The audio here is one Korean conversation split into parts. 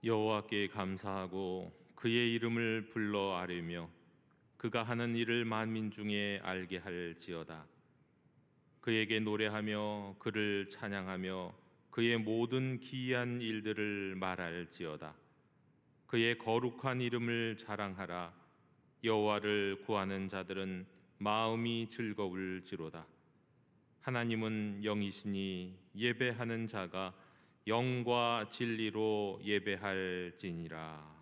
여호와께 감사하고 그의 이름을 불러 아뢰며 그가 하는 일을 만민 중에 알게 할지어다. 그에게 노래하며 그를 찬양하며 그의 모든 기이한 일들을 말할지어다. 그의 거룩한 이름을 자랑하라. 여호와를 구하는 자들은 마음이 즐거울지로다. 하나님은 영이시니 예배하는 자가 영과 진리로 예배할지니라.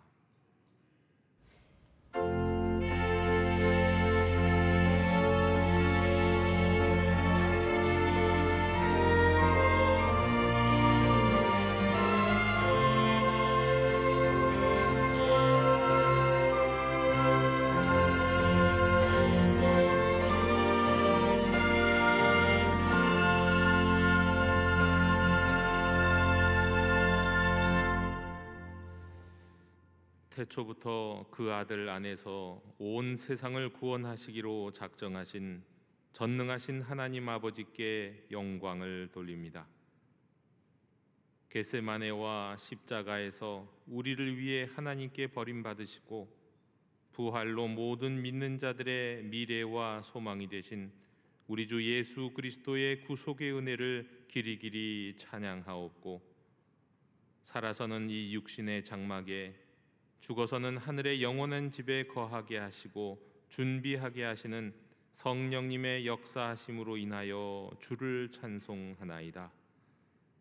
태초부터 그 아들 안에서 온 세상을 구원하시기로 작정하신 전능하신 하나님 아버지께 영광을 돌립니다. 겟세마네와 십자가에서 우리를 위해 하나님께 버림받으시고 부활로 모든 믿는 자들의 미래와 소망이 되신 우리 주 예수 그리스도의 구속의 은혜를 길이길이 찬양하옵고, 살아서는 이 육신의 장막에, 죽어서는 하늘의 영원한 집에 거하게 하시고 준비하게 하시는 성령님의 역사하심으로 인하여 주를 찬송하나이다.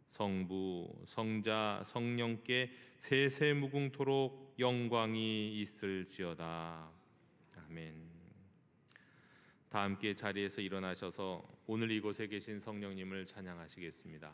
성부, 성자, 성령께 세세무궁토록 영광이 있을지어다. 아멘. 다 함께 자리에서 일어나셔서 오늘 이곳에 계신 성령님을 찬양하시겠습니다.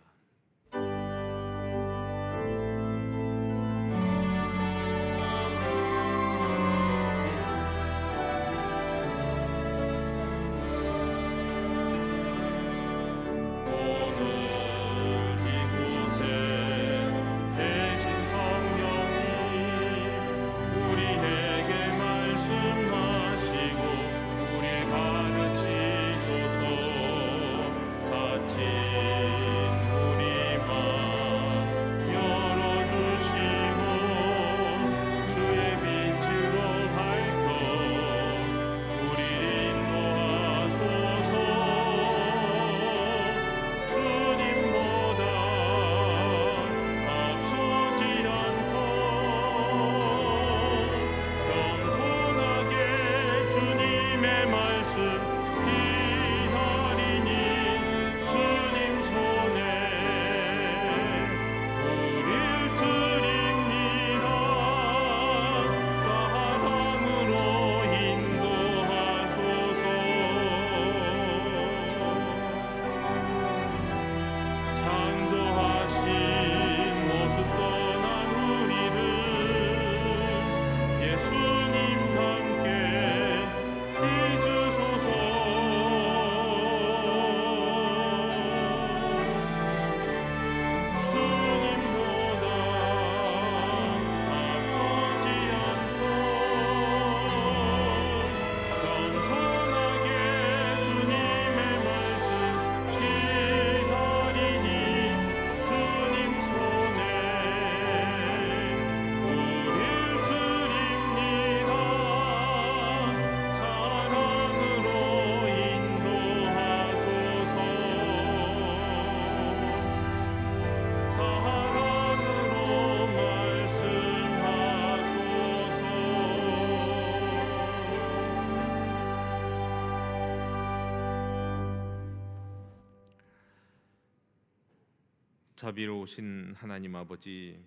자비로우신 하나님 아버지,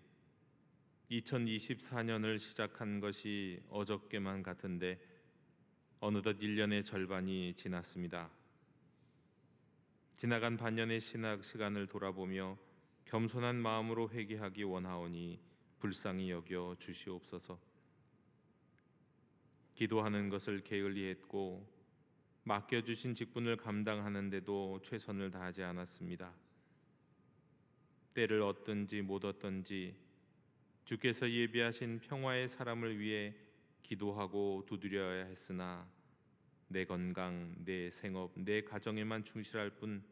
2024년을 시작한 것이 어저께만 같은데 어느덧 1년의 절반이 지났습니다. 지나간 반년의 신학 시간을 돌아보며 겸손한 마음으로 회개하기 원하오니 불쌍히 여겨 주시옵소서. 기도하는 것을 게을리 했고 맡겨주신 직분을 감당하는데도 최선을 다하지 않았습니다. 때를 얻든지 못 얻든지 주께서 예비하신 평화의 사람을 위해 기도하고 두드려야 했으나 내 건강, 내 생업, 내 가정에만 충실할 뿐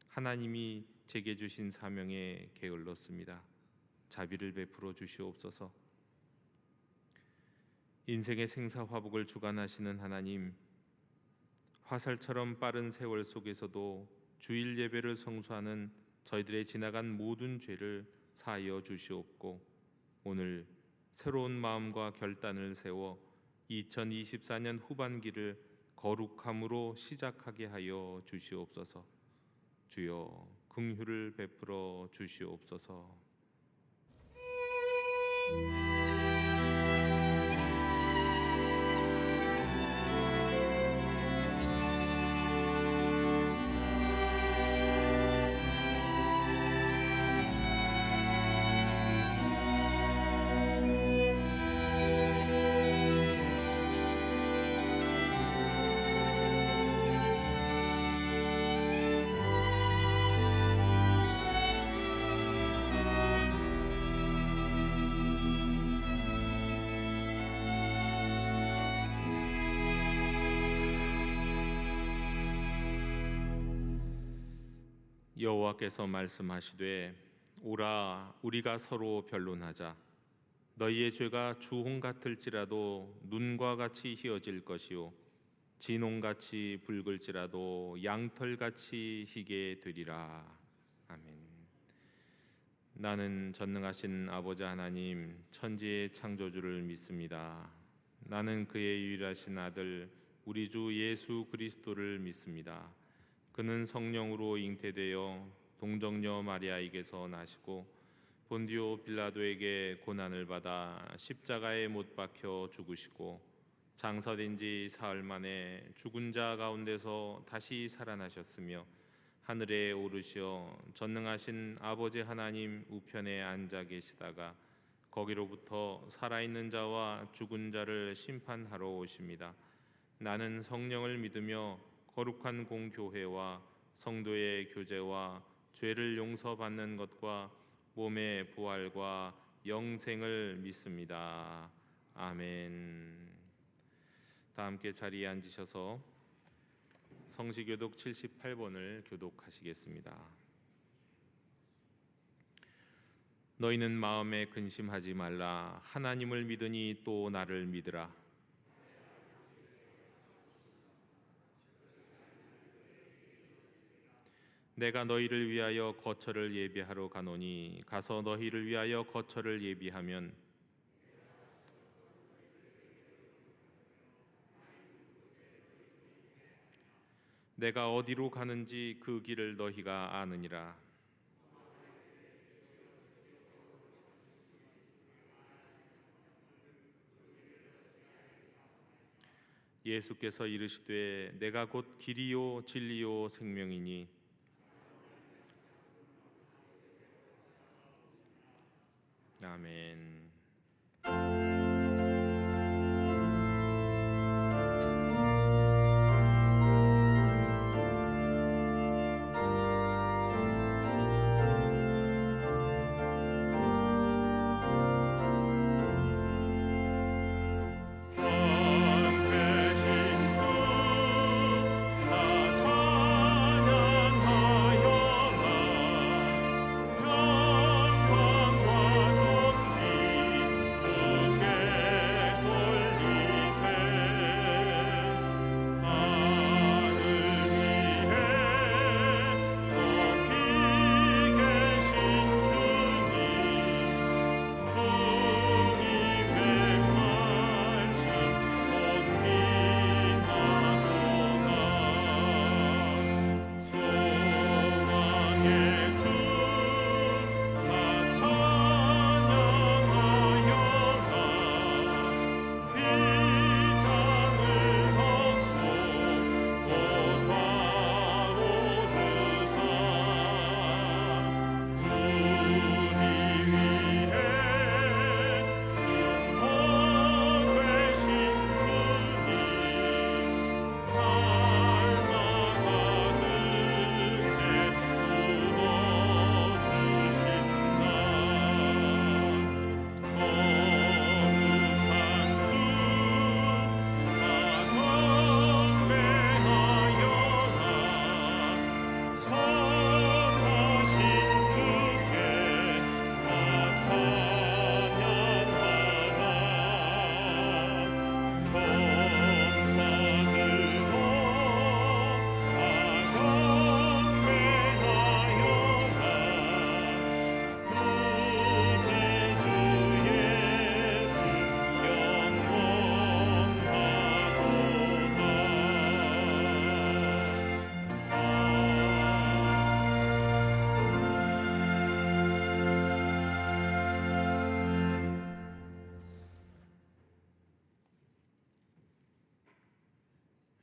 하나님이 제게 주신 사명에 게을렀습니다. 자비를 베풀어 주시옵소서. 인생의 생사화복을 주관하시는 하나님, 화살처럼 빠른 세월 속에서도 주일 예배를 성수하는 저희들의 지나간 모든 죄를 사하여 주시옵고, 오늘 새로운 마음과 결단을 세워 2024년 후반기를 거룩함으로 시작하게 하여 주시옵소서. 주여 긍휼을 베풀어 주시옵소서. 여호와께서 말씀하시되, 오라 우리가 서로 변론하자. 너희의 죄가 주홍 같을지라도 눈과 같이 희어질 것이요 진홍같이 붉을지라도 양털같이 희게 되리라. 아멘. 나는 전능하신 아버지 하나님, 천지의 창조주를 믿습니다. 나는 그의 유일하신 아들 우리 주 예수 그리스도를 믿습니다. 그는 성령으로 잉태되어 동정녀 마리아에게서 나시고 본디오 빌라도에게 고난을 받아 십자가에 못 박혀 죽으시고 장사된 지 사흘 만에 죽은 자 가운데서 다시 살아나셨으며 하늘에 오르시어 전능하신 아버지 하나님 우편에 앉아 계시다가 거기로부터 살아있는 자와 죽은 자를 심판하러 오십니다. 나는 성령을 믿으며 거룩한 공교회와 성도의 교제와 죄를 용서받는 것과 몸의 부활과 영생을 믿습니다. 아멘. 다 함께 자리에 앉으셔서 성시교독 78번을 교독하시겠습니다. 너희는 마음에 근심하지 말라. 하나님을 믿으니 또 나를 믿으라. 내가 너희를 위하여 거처를 예비하러 가노니 가서 너희를 위하여 거처를 예비하면 내가 어디로 가는지 그 길을 너희가 아느니라. 예수께서 이르시되 내가 곧 길이요 진리요 생명이니 아멘. 영광과 존귀 주께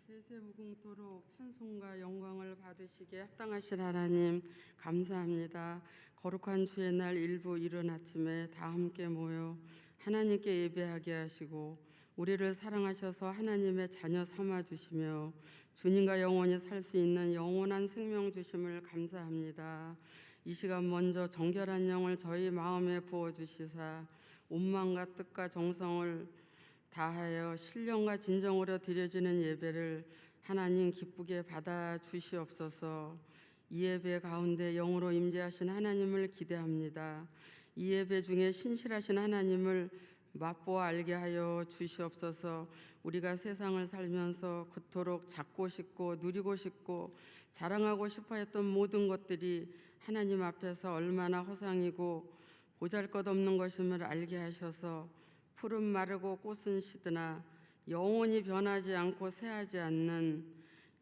세세무궁토록 찬송과 영광을 받으시기에 합당하신 하나님 감사합니다. 거룩한 주의 날 일부 이른 아침에 다 함께 모여 하나님께 예배하게 하시고 우리를 사랑하셔서 하나님의 자녀 삼아 주시며 주님과 영원히 살 수 있는 영원한 생명 주심을 감사합니다. 이 시간 먼저 정결한 영을 저희 마음에 부어 주시사 온 마음과 뜻과 정성을 다하여 신령과 진정으로 드려지는 예배를 하나님 기쁘게 받아 주시옵소서. 이 예배 가운데 영으로 임재하신 하나님을 기대합니다. 이 예배 중에 신실하신 하나님을 맛보아 알게 하여 주시옵소서. 우리가 세상을 살면서 그토록 잡고 싶고 누리고 싶고 자랑하고 싶어 했던 모든 것들이 하나님 앞에서 얼마나 허상이고 보잘것없는 것임을 알게 하셔서 푸른 마르고 꽃은 시드나 영원히 변하지 않고 새하지 않는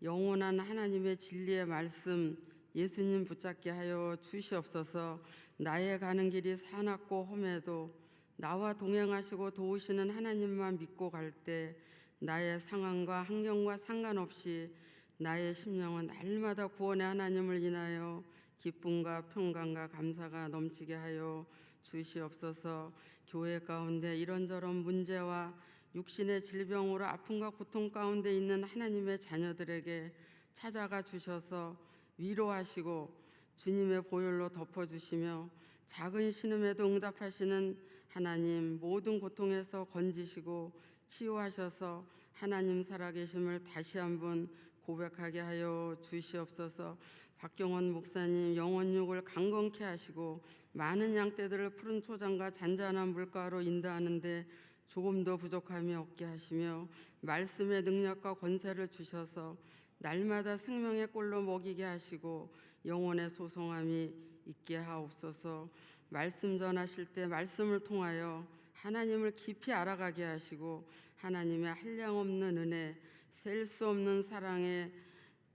영원한 하나님의 진리의 말씀 예수님 붙잡게 하여 주시옵소서. 나의 가는 길이 사납고 험해도 나와 동행하시고 도우시는 하나님만 믿고 갈 때 나의 상황과 환경과 상관없이 나의 심령은 날마다 구원의 하나님을 인하여 기쁨과 평강과 감사가 넘치게 하여 주시옵소서. 교회 가운데 이런저런 문제와 육신의 질병으로 아픔과 고통 가운데 있는 하나님의 자녀들에게 찾아가 주셔서 위로하시고 주님의 보혈로 덮어주시며 작은 신음에도 응답하시는 하나님, 모든 고통에서 건지시고 치유하셔서 하나님 살아계심을 다시 한번 고백하게 하여 주시옵소서. 박경원 목사님 영혼육을 강건케 하시고 많은 양떼들을 푸른 초장과 잔잔한 물가로 인도하는데 조금도 부족함이 없게 하시며 말씀의 능력과 권세를 주셔서 날마다 생명의 꼴로 먹이게 하시고 영혼의 소송함이 있게 하옵소서. 말씀 전하실 때 말씀을 통하여 하나님을 깊이 알아가게 하시고 하나님의 한량없는 은혜, 셀 수 없는 사랑에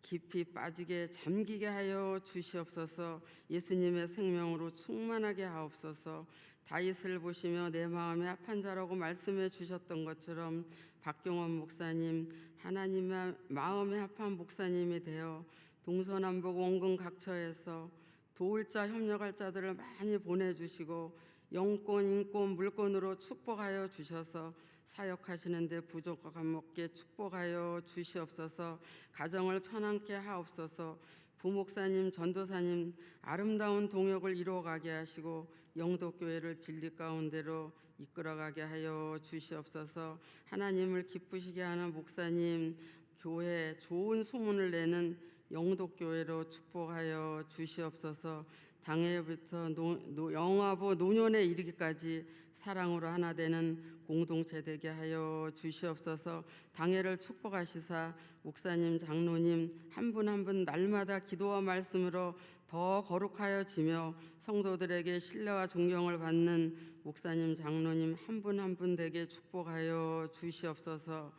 깊이 빠지게 잠기게 하여 주시옵소서. 예수님의 생명으로 충만하게 하옵소서. 다윗을 보시며 내 마음에 합한 자라고 말씀해 주셨던 것처럼 박경원 목사님 하나님의 마음에 합한 목사님이 되어 동서남북 원근 각처에서 도울 자 협력할 자들을 많이 보내주시고 영권 인권 물권으로 축복하여 주셔서 사역하시는 데 부족함 없게 축복하여 주시옵소서. 가정을 편안케 하옵소서. 부목사님 전도사님 아름다운 동역을 이루어가게 하시고 영도교회를 진리 가운데로 이끌어가게 하여 주시옵소서. 하나님을 기쁘시게 하는 목사님 교회 좋은 소문을 내는 영도교회로 축복하여 주시옵소서. 당회부터 영아부 노년에 이르기까지 사랑으로 하나 되는 공동체 되게 하여 주시옵소서. 당회를 축복하시사 목사님 장로님 한 분 한 분 날마다 기도와 말씀으로 더 거룩하여지며 성도들에게 신뢰와 존경을 받는 목사님 장로님 한 분 한 분 되게 축복하여 주시옵소서.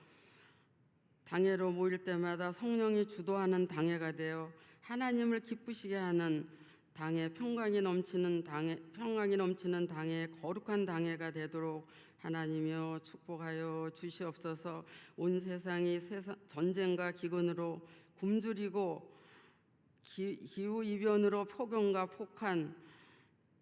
당회로 모일 때마다 성령이 주도하는 당회가 되어 하나님을 기쁘시게 하는 당회, 평강이 넘치는 당회, 거룩한 당회가 되도록 하나님이여 축복하여 주시옵소서. 온 세상이 전쟁과 기근으로 굶주리고 기후 이변으로 폭염과 폭한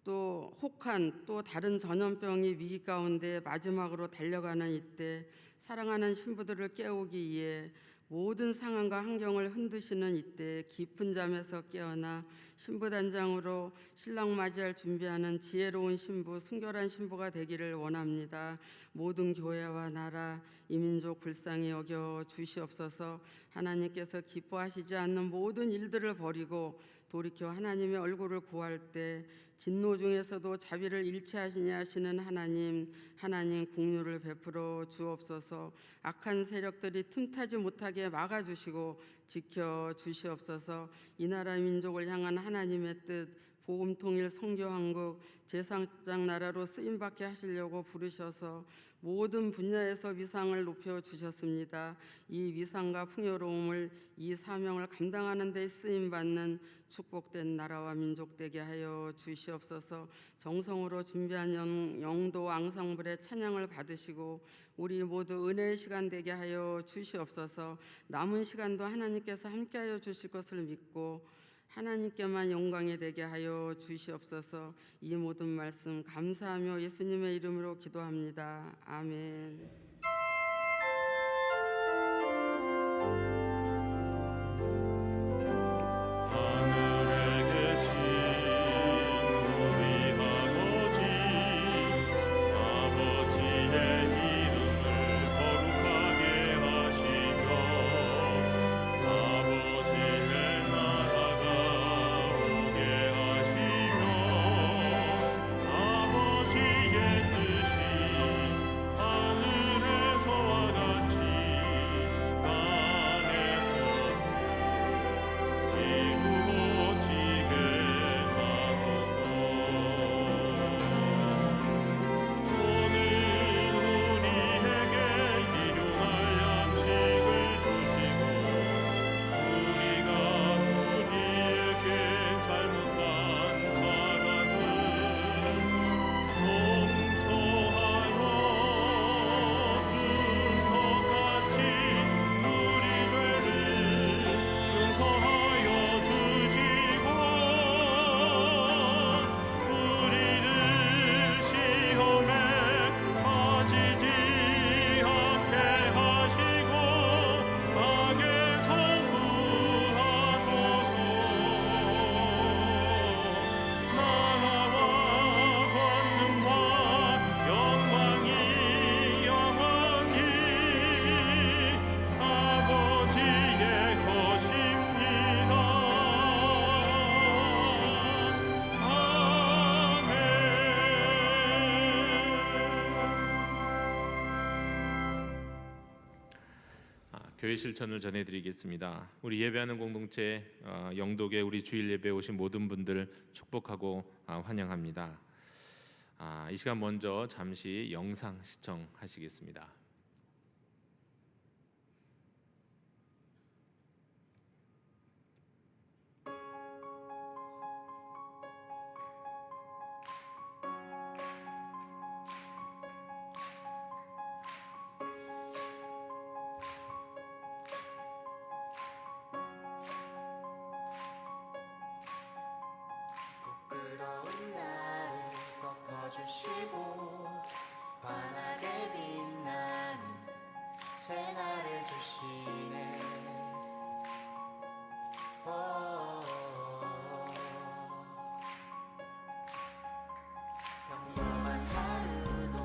또 혹한 또 다른 전염병이 위기 가운데 마지막으로 달려가는 이때 사랑하는 신부들을 깨우기 위해 모든 상황과 환경을 흔드시는 이때 깊은 잠에서 깨어나 신부단장으로 신랑 맞이할 준비하는 지혜로운 신부, 순결한 신부가 되기를 원합니다. 모든 교회와 나라, 이민족 불쌍히 여겨 주시옵소서. 하나님께서 기뻐하시지 않는 모든 일들을 버리고 돌이켜 하나님의 얼굴을 구할 때 진노 중에서도 자비를 잃지 아니하시는 하나님 긍휼을 베풀어 주옵소서. 악한 세력들이 틈타지 못하게 막아주시고 지켜 주시옵소서. 이 나라 민족을 향한 하나님의 뜻 복음통일 선교한국 제사장 나라로 쓰임받게 하시려고 부르셔서 모든 분야에서 위상을 높여주셨습니다. 이 위상과 풍요로움을 이 사명을 감당하는 데 쓰임받는 축복된 나라와 민족 되게 하여 주시옵소서. 정성으로 준비한 영도 앙상블의 찬양을 받으시고 우리 모두 은혜의 시간 되게 하여 주시옵소서. 남은 시간도 하나님께서 함께하여 주실 것을 믿고 하나님께만 영광이 되게 하여 주시옵소서. 이 모든 말씀 감사하며 예수님의 이름으로 기도합니다. 아멘. 교회 실천을 전해드리겠습니다. 우리 예배하는 공동체 영독에 우리 주일 예배에 오신 모든 분들 축복하고 환영합니다. 이 시간 먼저 잠시 영상 시청하시겠습니다. 부끄러운 나를 덮어주시고 환하게 빛나는 새날을 주시네. 평범한 하루도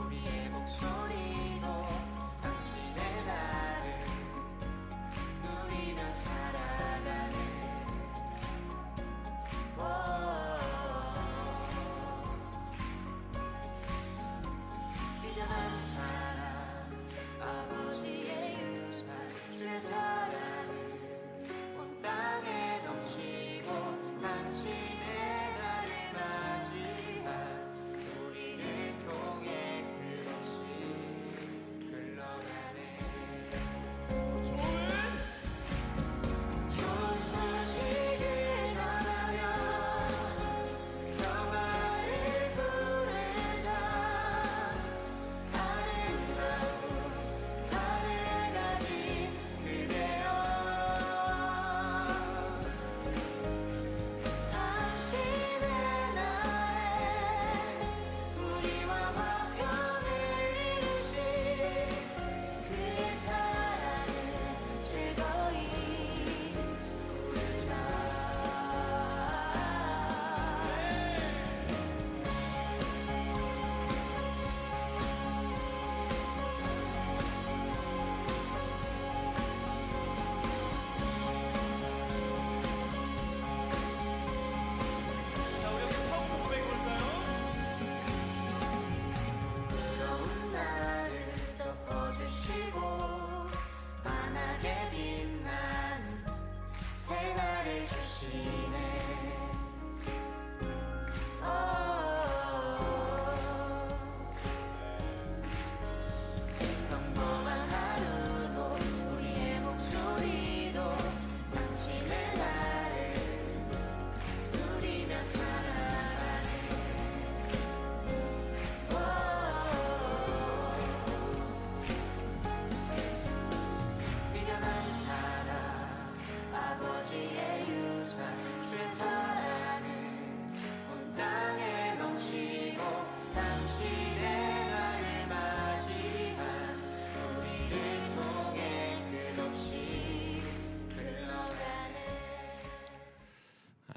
우리의 목소리도 당신의 나를 누리며 살아가네. 미련한 사람 아버지의 유산 주의 사랑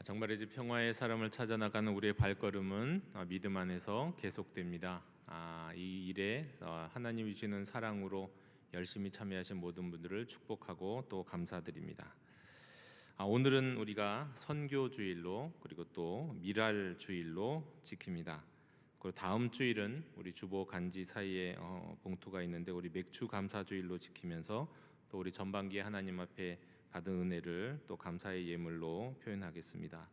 정말 이제 평화의 사람을 찾아 나가는 우리의 발걸음은 믿음 안에서 계속됩니다. 이 일에 하나님이 주시는 사랑으로 열심히 참여하신 모든 분들을 축복하고 또 감사드립니다. 오늘은 우리가 선교 주일로 그리고 또 미랄 주일로 지킵니다. 그리고 다음 주일은 우리 주보 간지 사이에 봉투가 있는데 우리 맥주 감사 주일로 지키면서 또 우리 전반기에 하나님 앞에 받은 은혜를 또 감사의 예물로 표현하겠습니다.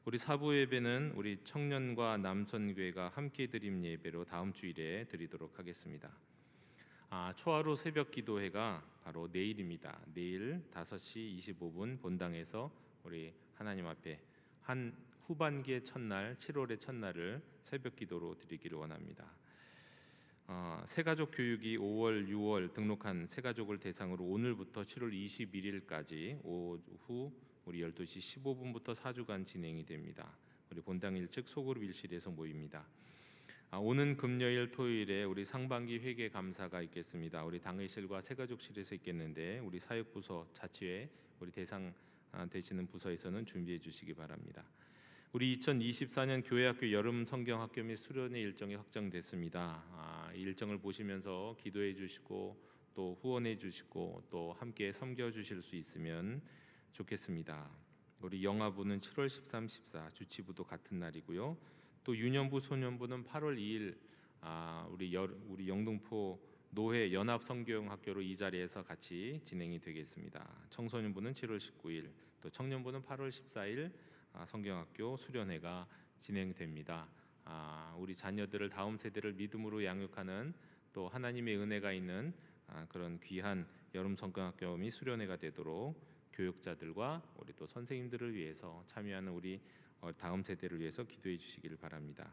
우리 사부 예배는 우리 청년과 남선교회가 함께 드림 예배로 다음 주일에 드리도록 하겠습니다. 초하루 새벽 기도회가 바로 내일입니다. 내일 5시 25분 본당에서 우리 하나님 앞에 한 후반기의 첫날 7월의 첫날을 새벽 기도로 드리기를 원합니다. 새가족 교육이 5월 6월 등록한 새가족을 대상으로 오늘부터 7월 21일까지 오후 우리 12시 15분부터 4주간 진행이 됩니다. 우리 본당 1층 소그룹 1실에서 모입니다. 오는 금요일 토요일에 우리 상반기 회계 감사가 있겠습니다. 우리 당회실과 새가족실에서 있겠는데 우리 사역부서 자치회 우리 대상 되시는 부서에서는 준비해 주시기 바랍니다. 우리 2024년 교회학교 여름 성경학교 및 수련회 일정이 확정됐습니다. 이 일정을 보시면서 기도해 주시고 또 후원해 주시고 또 함께 섬겨 주실 수 있으면 좋겠습니다. 우리 영아부는 7월 13, 14 주치부도 같은 날이고요. 또 유년부, 소년부는 8월 2일 우리 영등포 노회 연합 성경학교로 이 자리에서 같이 진행이 되겠습니다. 청소년부는 7월 19일, 또 청년부는 8월 14일 성경학교 수련회가 진행됩니다. 우리 자녀들을 다음 세대를 믿음으로 양육하는 또 하나님의 은혜가 있는 그런 귀한 여름 성경학교 및 수련회가 되도록 교육자들과 우리 또 선생님들을 위해서 참여하는 우리 다음 세대를 위해서 기도해 주시기를 바랍니다.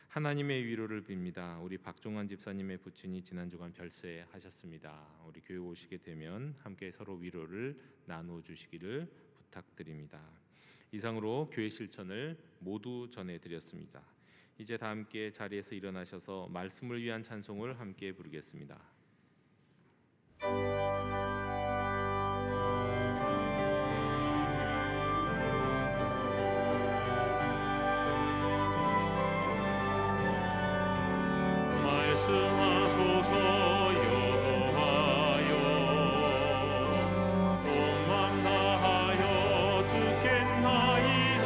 하나님의 위로를 빕니다. 우리 박종환 집사님의 부친이 지난 주간 별세하셨습니다. 우리 교회 오시게 되면 함께 서로 위로를 나누어 주시기를 부탁드립니다. 이상으로 교회 실천을 모두 전해드렸습니다. 이제 다 함께 자리에서 일어나셔서 말씀을 위한 찬송을 함께 부르겠습니다. 말씀하소서 여호와여, 온 맘 다하여 듣겠나이다.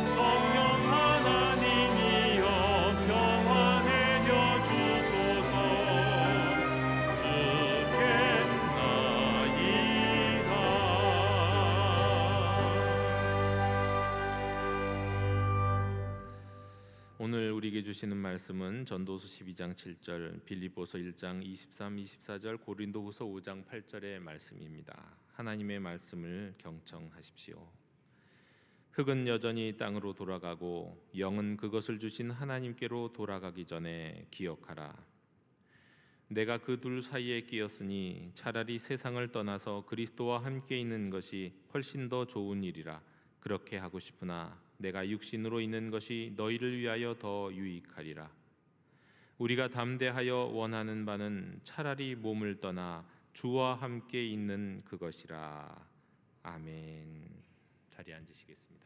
성령 하나님이여 평화 내려주소서. 오늘 우리에게 주시는 말씀은 전도서 12장 7절, 빌립보서 1장 23, 24절, 고린도후서 5장 8절의 말씀입니다. 하나님의 말씀을 경청하십시오. 흙은 여전히 땅으로 돌아가고 영은 그것을 주신 하나님께로 돌아가기 전에 기억하라. 내가 그 둘 사이에 끼었으니 차라리 세상을 떠나서 그리스도와 함께 있는 것이 훨씬 더 좋은 일이라. 그렇게 하고 싶으나 내가 육신으로 있는 것이 너희를 위하여 더 유익하리라. 우리가 담대하여 원하는 바는 차라리 몸을 떠나 주와 함께 있는 그것이라. 아멘. 자리에 앉으시겠습니다.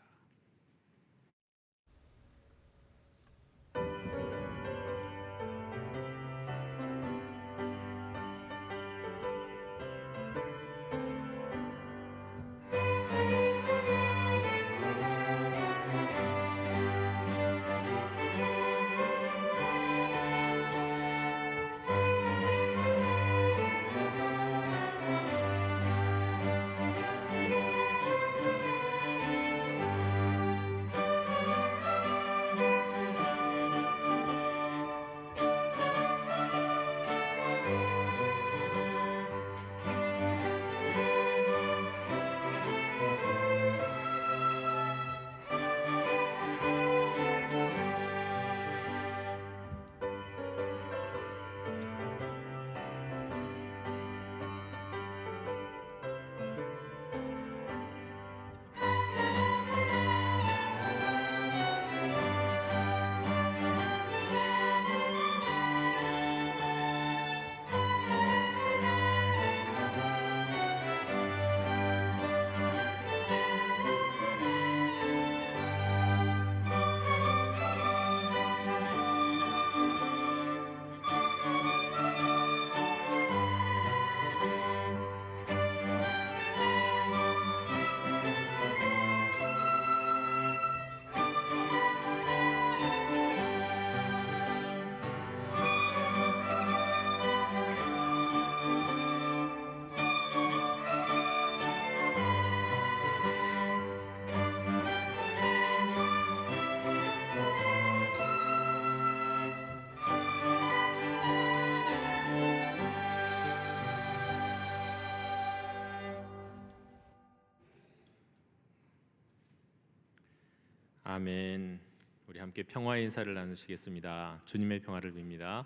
아멘. 우리 함께 평화의 인사를 나누시겠습니다. 주님의 평화를 빕니다.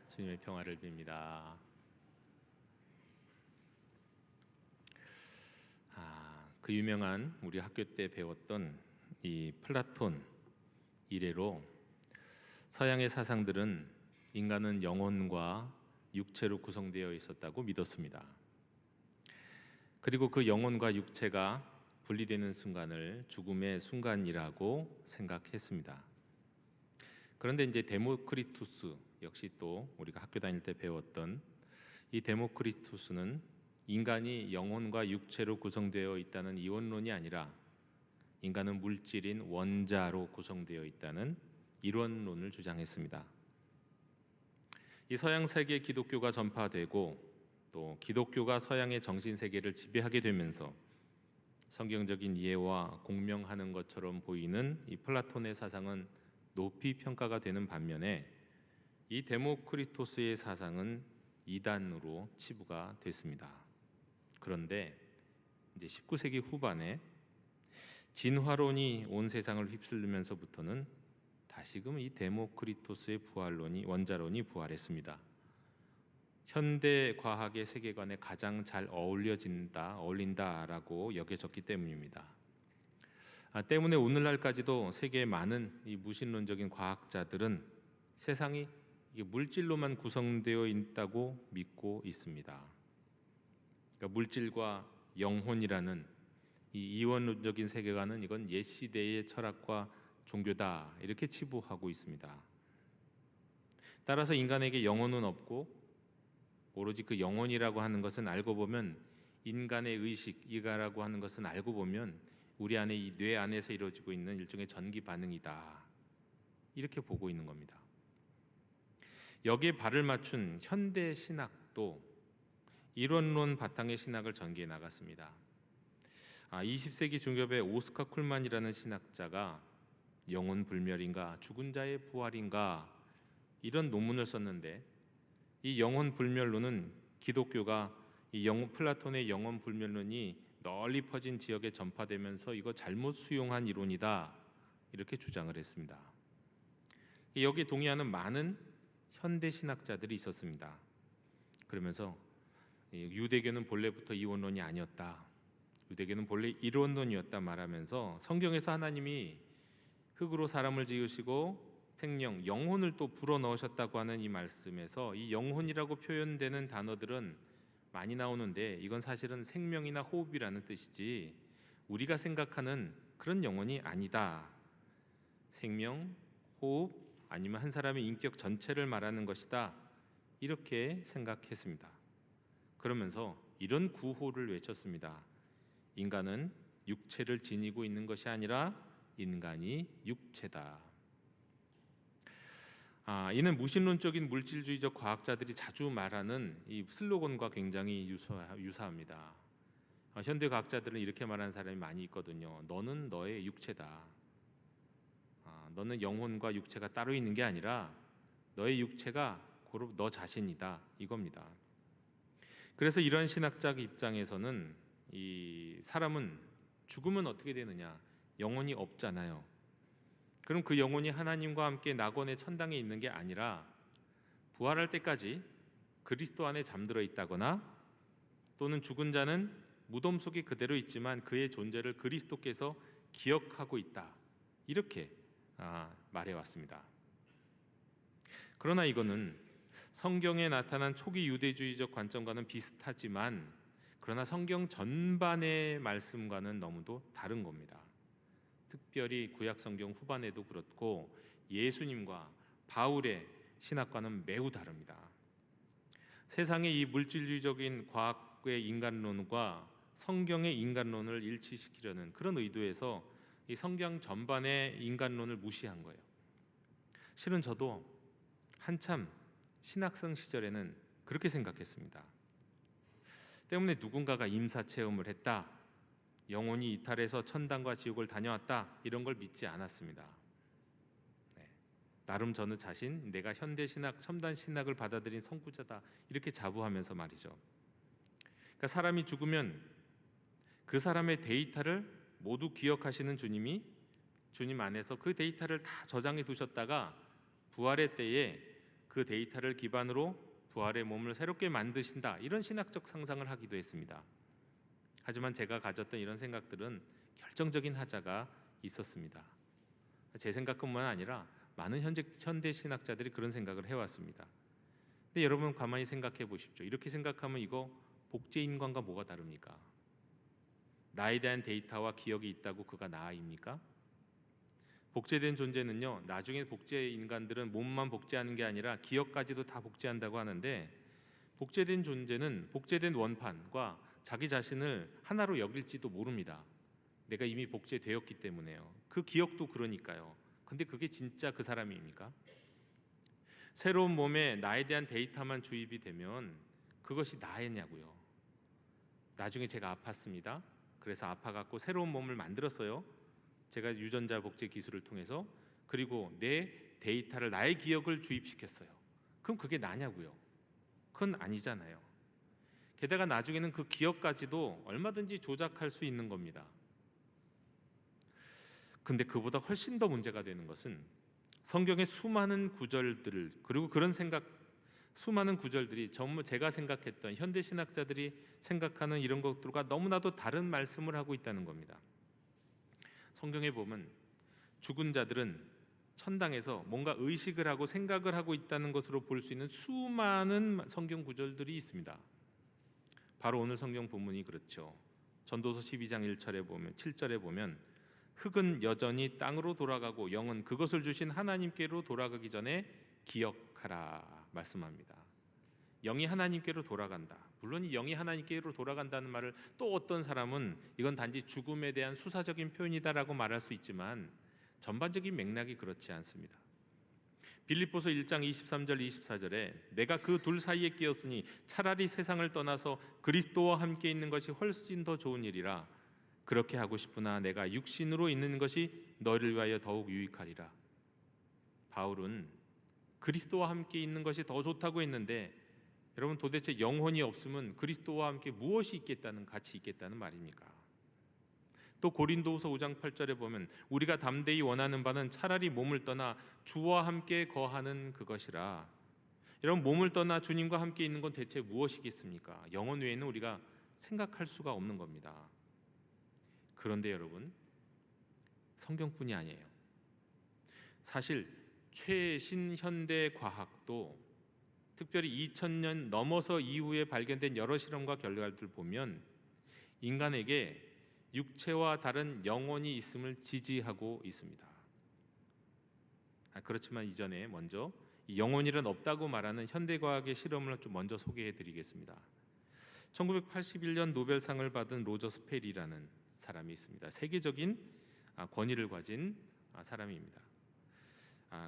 주님의 평화를 빕니다. 그 유명한 우리 학교 때 배웠던 이 플라톤 이래로 서양의 사상들은 인간은 영혼과 육체로 구성되어 있었다고 믿었습니다. 그리고 그 영혼과 육체가 분리되는 순간을 죽음의 순간이라고 생각했습니다. 그런데 이제 데모크리투스 역시 또 우리가 학교 다닐 때 배웠던 이 데모크리투스는 인간이 영혼과 육체로 구성되어 있다는 이원론이 아니라 인간은 물질인 원자로 구성되어 있다는 이론론을 주장했습니다. 이 서양 세계 기독교가 전파되고 또 기독교가 서양의 정신 세계를 지배하게 되면서 성경적인 이해와 공명하는 것처럼 보이는 이 플라톤의 사상은 높이 평가가 되는 반면에 이 데모크리토스의 사상은 이단으로 치부가 됐습니다. 그런데 이제 19세기 후반에 진화론이 온 세상을 휩쓸면서부터는 다시금 이 데모크리토스의 부활론이 원자론이 부활했습니다. 현대 과학의 세계관에 가장 잘 어울린다라고 여겨졌기 때문입니다. 때문에 오늘날까지도 세계의 많은 이 무신론적인 과학자들은 세상이 이게 물질로만 구성되어 있다고 믿고 있습니다. 그러니까 물질과 영혼이라는 이 이원론적인 세계관은 이건 옛 시대의 철학과 종교다 이렇게 치부하고 있습니다. 따라서 인간에게 영혼은 없고 오로지 그 영혼이라고 하는 것은 알고 보면 인간의 의식이라고 하는 것은 알고 보면 우리 안에 이 뇌 안에서 이루어지고 있는 일종의 전기 반응이다 이렇게 보고 있는 겁니다. 여기에 발을 맞춘 현대 신학도 이론론 바탕의 신학을 전개해 나갔습니다. 20세기 중엽의 오스카 쿨만이라는 신학자가 영혼 불멸인가 죽은 자의 부활인가 이런 논문을 썼는데 이 영혼 불멸론은 기독교가 이 플라톤의 영혼 불멸론이 널리 퍼진 지역에 전파되면서 이거 잘못 수용한 이론이다 이렇게 주장을 했습니다. 여기에 동의하는 많은 현대 신학자들이 있었습니다. 그러면서 유대교는 본래부터 이원론이 아니었다, 유대교는 본래 이론론이었다 말하면서 성경에서 하나님이 흙으로 사람을 지으시고 생명, 영혼을 또 불어넣으셨다고 하는 이 말씀에서 이 영혼이라고 표현되는 단어들은 많이 나오는데 이건 사실은 생명이나 호흡이라는 뜻이지 우리가 생각하는 그런 영혼이 아니다. 생명, 호흡 아니면 한 사람의 인격 전체를 말하는 것이다 이렇게 생각했습니다. 그러면서 이런 구호를 외쳤습니다. 인간은 육체를 지니고 있는 것이 아니라 인간이 육체다. 이는 무신론적인 물질주의적 과학자들이 자주 말하는 이 슬로건과 굉장히 유사합니다. 현대 과학자들은 이렇게 말하는 사람이 많이 있거든요. 너는 너의 육체다. 너는 영혼과 육체가 따로 있는 게 아니라 너의 육체가 고로 너 자신이다 이겁니다. 그래서 이런 신학자 입장에서는 이 사람은 죽으면 어떻게 되느냐? 영혼이 없잖아요. 그럼 그 영혼이 하나님과 함께 낙원의 천당에 있는 게 아니라 부활할 때까지 그리스도 안에 잠들어 있다거나 또는 죽은 자는 무덤 속에 그대로 있지만 그의 존재를 그리스도께서 기억하고 있다 이렇게 말해왔습니다. 그러나 이거는 성경에 나타난 초기 유대주의적 관점과는 비슷하지만 그러나 성경 전반의 말씀과는 너무도 다른 겁니다. 특별히 구약 성경 후반에도 그렇고 예수님과 바울의 신학과는 매우 다릅니다. 세상의 이 물질주의적인 과학의 인간론과 성경의 인간론을 일치시키려는 그런 의도에서 이 성경 전반의 인간론을 무시한 거예요. 실은 저도 한참 신학생 시절에는 그렇게 생각했습니다. 때문에 누군가가 임사 체험을 했다, 영혼이 이탈해서 천당과 지옥을 다녀왔다 이런 걸 믿지 않았습니다. 나름 저는 자신 내가 현대 신학, 첨단 신학을 받아들인 선구자다 이렇게 자부하면서 말이죠. 그러니까 사람이 죽으면 그 사람의 데이터를 모두 기억하시는 주님이 주님 안에서 그 데이터를 다 저장해 두셨다가 부활의 때에 그 데이터를 기반으로 부활의 몸을 새롭게 만드신다, 이런 신학적 상상을 하기도 했습니다. 하지만 제가 가졌던 이런 생각들은 결정적인 하자가 있었습니다. 제 생각뿐만 아니라 많은 현대 신학자들이 그런 생각을 해왔습니다. 근데 여러분 가만히 생각해 보십시오. 이렇게 생각하면 이거 복제인간과 뭐가 다릅니까? 나에 대한 데이터와 기억이 있다고 그가 나입니까? 복제된 존재는요, 나중에 복제 인간들은 몸만 복제하는 게 아니라 기억까지도 다 복제한다고 하는데, 복제된 존재는 복제된 원판과 자기 자신을 하나로 여길지도 모릅니다. 내가 이미 복제되었기 때문에요. 그 기억도 그러니까요. 근데 그게 진짜 그 사람입니까? 새로운 몸에 나에 대한 데이터만 주입이 되면 그것이 나였냐고요. 나중에 제가 아팠습니다. 그래서 아파갖고 새로운 몸을 만들었어요. 제가 유전자 복제 기술을 통해서. 그리고 내 데이터를, 나의 기억을 주입시켰어요. 그럼 그게 나냐고요? 그건 아니잖아요. 게다가 나중에는 그 기억까지도 얼마든지 조작할 수 있는 겁니다. 근데 그보다 훨씬 더 문제가 되는 것은 성경의 수많은 구절들, 그리고 그런 수많은 구절들이 전부 제가 생각했던, 현대 신학자들이 생각하는 이런 것들과 너무나도 다른 말씀을 하고 있다는 겁니다. 성경에 보면 죽은 자들은 천당에서 뭔가 의식을 하고 생각을 하고 있다는 것으로 볼 수 있는 수많은 성경 구절들이 있습니다. 바로 오늘 성경 본문이 그렇죠. 전도서 12장 7절에 보면 흙은 여전히 땅으로 돌아가고 영은 그것을 주신 하나님께로 돌아가기 전에 기억하라 말씀합니다. 영이 하나님께로 돌아간다. 물론 이 영이 하나님께로 돌아간다는 말을 또 어떤 사람은 이건 단지 죽음에 대한 수사적인 표현이다라고 말할 수 있지만 전반적인 맥락이 그렇지 않습니다. 빌립보서 1장 23절 24절에 내가 그 둘 사이에 끼었으니 차라리 세상을 떠나서 그리스도와 함께 있는 것이 훨씬 더 좋은 일이라. 그렇게 하고 싶으나 내가 육신으로 있는 것이 너희를 위하여 더욱 유익하리라. 바울은 그리스도와 함께 있는 것이 더 좋다고 했는데, 여러분 도대체 영혼이 없으면 그리스도와 함께 무엇이 있겠다는, 같이 있겠다는 말입니까? 또 고린도후서 5장 8절에 보면 우리가 담대히 원하는 바는 차라리 몸을 떠나 주와 함께 거하는 그것이라. 여러분 몸을 떠나 주님과 함께 있는 건 대체 무엇이겠습니까? 영혼 외에는 우리가 생각할 수가 없는 겁니다. 그런데 여러분, 성경뿐이 아니에요. 사실 최신 현대 과학도 특별히 2000년 넘어서 이후에 발견된 여러 실험과 결과들 보면 인간에게 육체와 다른 영혼이 있음을 지지하고 있습니다. 그렇지만 이전에 먼저 영혼이란 없다고 말하는 현대과학의 실험을 좀 먼저 소개해드리겠습니다. 1981년 노벨상을 받은 로저 스펠이라는 사람이 있습니다. 세계적인 권위를 가진 사람입니다.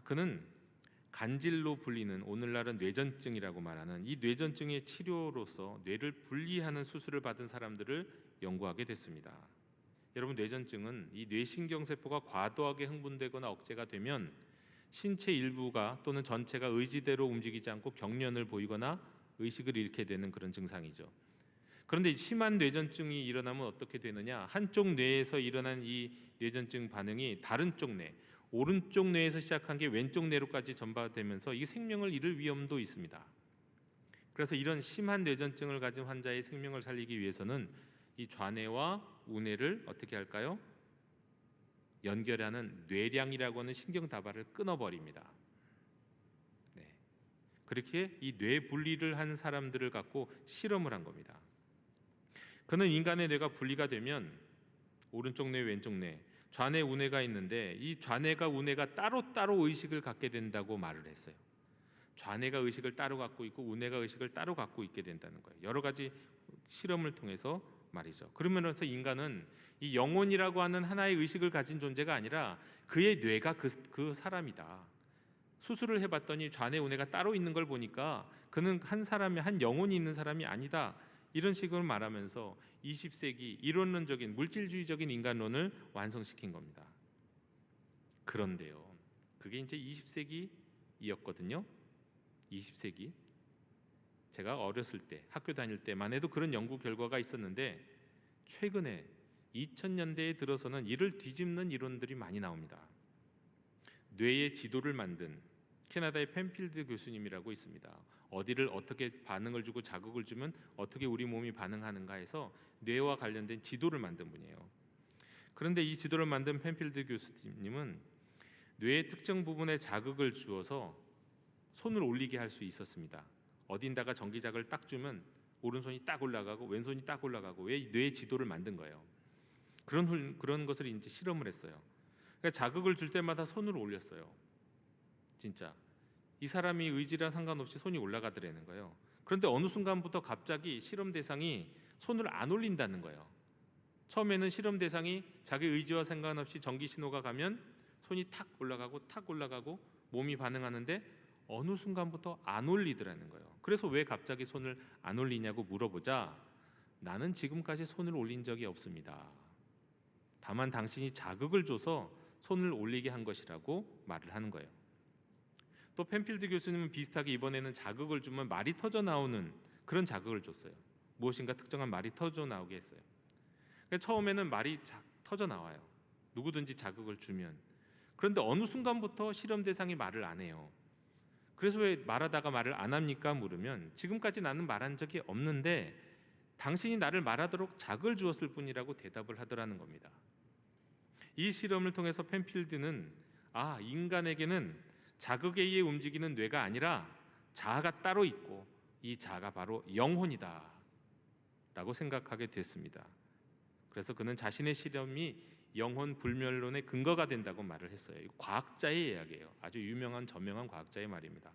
그는 간질로 불리는, 오늘날은 뇌전증이라고 말하는 이 뇌전증의 치료로서 뇌를 분리하는 수술을 받은 사람들을 연구하게 됐습니다. 여러분 뇌전증은 이 뇌신경세포가 과도하게 흥분되거나 억제가 되면 신체 일부가 또는 전체가 의지대로 움직이지 않고 경련을 보이거나 의식을 잃게 되는 그런 증상이죠. 그런데 심한 뇌전증이 일어나면 어떻게 되느냐? 한쪽 뇌에서 일어난 이 뇌전증 반응이 다른 쪽 뇌, 오른쪽 뇌에서 시작한 게 왼쪽 뇌로까지 전파되면서 이게 생명을 잃을 위험도 있습니다. 그래서 이런 심한 뇌전증을 가진 환자의 생명을 살리기 위해서는 이 좌뇌와 우뇌를 어떻게 할까요? 연결하는 뇌량이라고 하는 신경다발을 끊어버립니다. 그렇게 이 뇌 분리를 한 사람들을 갖고 실험을 한 겁니다. 그는 인간의 뇌가 분리가 되면 오른쪽 뇌, 왼쪽 뇌, 좌뇌, 우뇌가 있는데 이 좌뇌가 우뇌가 따로따로 의식을 갖게 된다고 말을 했어요. 좌뇌가 의식을 따로 갖고 있고 우뇌가 의식을 따로 갖고 있게 된다는 거예요. 여러 가지 실험을 통해서 말이죠. 그러면서 인간은 이 영혼이라고 하는 하나의 의식을 가진 존재가 아니라 그의 뇌가 그 사람이다. 수술을 해봤더니 좌뇌 우뇌가 따로 있는 걸 보니까 그는 한 사람이, 한 영혼이 있는 사람이 아니다. 이런 식으로 말하면서 20세기 이론론적인 물질주의적인 인간론을 완성시킨 겁니다. 그런데요, 그게 이제 20세기이었거든요. 20세기. 제가 어렸을 때, 학교 다닐 때만 해도 그런 연구 결과가 있었는데 최근에 2000년대에 들어서는 이를 뒤집는 이론들이 많이 나옵니다. 뇌의 지도를 만든 캐나다의 펜필드 교수님이라고 있습니다. 어디를 어떻게 반응을 주고 자극을 주면 어떻게 우리 몸이 반응하는가 해서 뇌와 관련된 지도를 만든 분이에요. 그런데 이 지도를 만든 펜필드 교수님은 뇌의 특정 부분에 자극을 주어서 손을 올리게 할 수 있었습니다. 어딘다가 전기자극을 딱 주면 오른손이 딱 올라가고 왼손이 딱 올라가고 왜 뇌의 지도를 만든 거예요. 그런 것을 이제 실험을 했어요. 그러니까 자극을 줄 때마다 손을 올렸어요. 진짜 이 사람이 의지랑 상관없이 손이 올라가더라는 거예요. 그런데 어느 순간부터 갑자기 실험 대상이 손을 안 올린다는 거예요. 처음에는 실험 대상이 자기 의지와 상관없이 전기 신호가 가면 손이 탁 올라가고 몸이 반응하는데 어느 순간부터 안 올리더라는 거예요. 그래서 왜 갑자기 손을 안 올리냐고 물어보자 나는 지금까지 손을 올린 적이 없습니다. 다만 당신이 자극을 줘서 손을 올리게 한 것이라고 말을 하는 거예요. 또 펜필드 교수님은 비슷하게 이번에는 자극을 주면 말이 터져 나오는 그런 자극을 줬어요. 무엇인가 특정한 말이 터져 나오게 했어요. 그러니까 처음에는 말이 터져 나와요. 누구든지 자극을 주면. 그런데 어느 순간부터 실험 대상이 말을 안 해요. 그래서 왜 말하다가 말을 안 합니까? 물으면 지금까지 나는 말한 적이 없는데 당신이 나를 말하도록 자극을 주었을 뿐이라고 대답을 하더라는 겁니다. 이 실험을 통해서 펜필드는 인간에게는 자극에 의해 움직이는 뇌가 아니라 자아가 따로 있고 이 자아가 바로 영혼이다 라고 생각하게 됐습니다. 그래서 그는 자신의 실험이 영혼 불멸론의 근거가 된다고 말을 했어요. 과학자의 이야기예요. 아주 유명한 저명한 과학자의 말입니다.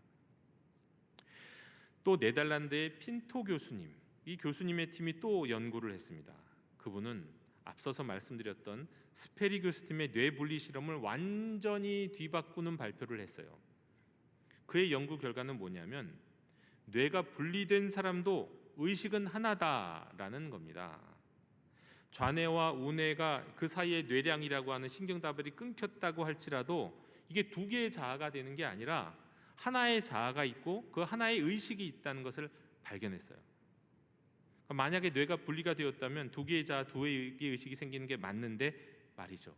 또 네덜란드의 핀토 교수님, 이 교수님의 팀이 또 연구를 했습니다. 그분은 앞서서 말씀드렸던 스페리 교수팀의 뇌분리 실험을 완전히 뒤바꾸는 발표를 했어요. 그의 연구 결과는 뭐냐면 뇌가 분리된 사람도 의식은 하나다라는 겁니다. 좌뇌와 우뇌가 그 사이의 뇌량이라고 하는 신경다발이 끊겼다고 할지라도 이게 두 개의 자아가 되는 게 아니라 하나의 자아가 있고 그 하나의 의식이 있다는 것을 발견했어요. 만약에 뇌가 분리가 되었다면 두 개의 자아, 두 개의 의식이 생기는 게 맞는데 말이죠.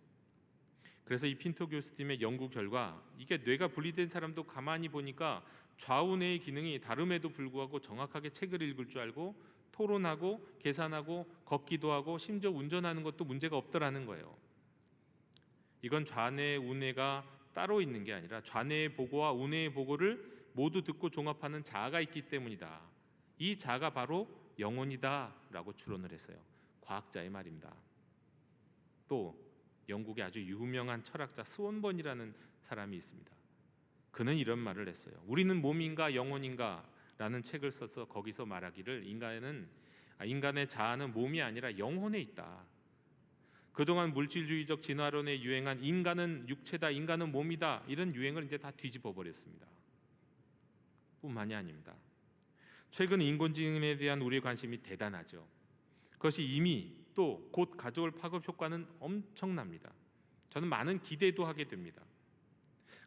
그래서 이 핀토 교수팀의 연구 결과 이게 뇌가 분리된 사람도 가만히 보니까 좌우뇌의 기능이 다름에도 불구하고 정확하게 책을 읽을 줄 알고 토론하고 계산하고 걷기도 하고 심지어 운전하는 것도 문제가 없더라는 거예요. 이건 좌뇌, 우뇌가 따로 있는 게 아니라 좌뇌의 보고와 우뇌의 보고를 모두 듣고 종합하는 자아가 있기 때문이다. 이 자아가 바로 영혼이다 라고 추론을 했어요. 과학자의 말입니다. 또 영국의 아주 유명한 철학자 스원번이라는 사람이 있습니다. 그는 이런 말을 했어요. 우리는 몸인가 영혼인가 라는 책을 써서 거기서 말하기를 인간의 자아는 몸이 아니라 영혼에 있다. 그동안 물질주의적 진화론에 유행한 인간은 육체다, 인간은 몸이다 이런 유행을 이제 다 뒤집어 버렸습니다. 뿐만이 아닙니다. 최근 인공지능에 대한 우리의 관심이 대단하죠. 그것이 이미 또 곧 가져올 파급 효과는 엄청납니다. 저는 많은 기대도 하게 됩니다.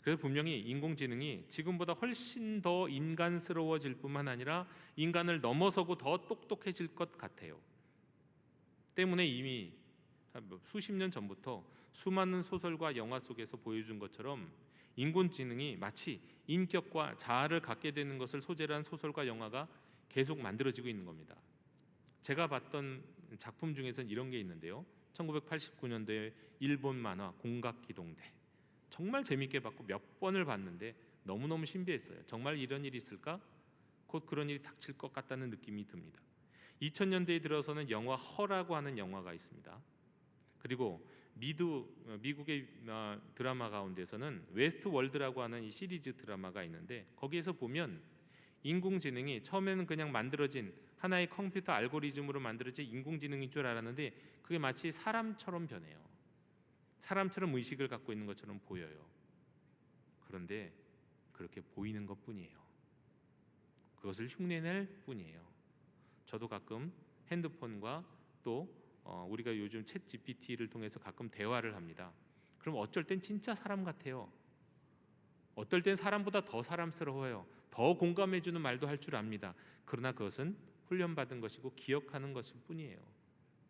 그래서 분명히 인공지능이 지금보다 훨씬 더 인간스러워질 뿐만 아니라 인간을 넘어서고 더 똑똑해질 것 같아요. 때문에 이미 수십 년 전부터 수많은 소설과 영화 속에서 보여준 것처럼 인공지능이 마치 인격과 자아를 갖게 되는 것을 소재로 한 소설과 영화가 계속 만들어지고 있는 겁니다. 제가 봤던 작품 중에서는 이런 게 있는데요. 1989년도에 일본 만화 공각기동대 정말 재밌게 봤고 몇 번을 봤는데 너무너무 신비했어요. 정말 이런 일이 있을까? 곧 그런 일이 닥칠 것 같다는 느낌이 듭니다. 2000년대에 들어서는 영화 허라고 하는 영화가 있습니다. 그리고 미국의 드라마 가운데서는 웨스트 월드라고 하는 이 시리즈 드라마가 있는데 거기에서 보면 인공지능이 처음에는 그냥 만들어진 하나의 컴퓨터 알고리즘으로 만들어진 인공지능인 줄 알았는데 그게 마치 사람처럼 변해요. 사람처럼 의식을 갖고 있는 것처럼 보여요. 그런데 그렇게 보이는 것뿐이에요. 그것을 흉내낼 뿐이에요. 저도 가끔 핸드폰과 또 우리가 요즘 챗 GPT를 통해서 가끔 대화를 합니다. 그럼 어쩔 땐 진짜 사람 같아요. 어떨 땐 사람보다 더 사람스러워요. 더 공감해주는 말도 할 줄 압니다. 그러나 그것은 훈련받은 것이고 기억하는 것일 뿐이에요.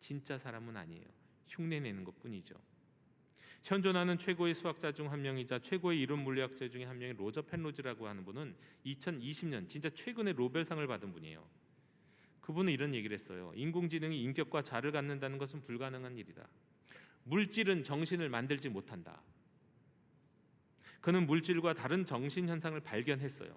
진짜 사람은 아니에요. 흉내내는 것뿐이죠. 현존하는 최고의 수학자 중 한 명이자 최고의 이론 물리학자 중에 한 명인 로저 펜로즈라고 하는 분은 2020년 진짜 최근에 노벨상을 받은 분이에요. 그분은 이런 얘기를 했어요. 인공지능이 인격과 자를 갖는다는 것은 불가능한 일이다. 물질은 정신을 만들지 못한다. 그는 물질과 다른 정신 현상을 발견했어요.